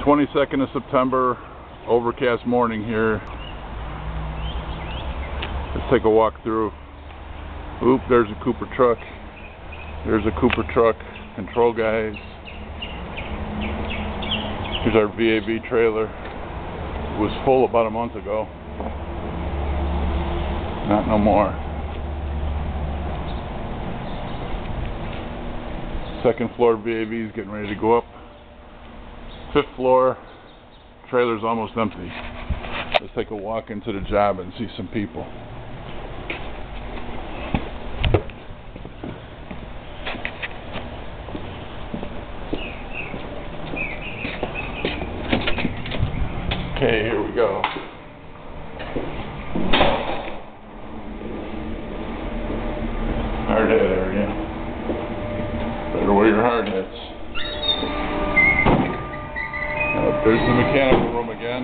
22nd of September, overcast morning here. Let's take a walk through. Oop, there's a Cooper truck. There's a Cooper truck. Control guys. Here's our VAV trailer. It was full about a month ago. Not no more. Second floor VAV is getting ready to go up. Fifth floor, trailer's almost empty. Let's take a walk into the job and see some people. Okay, here we go. Hard hat area. Better wear your hard hats. There's the mechanical room again.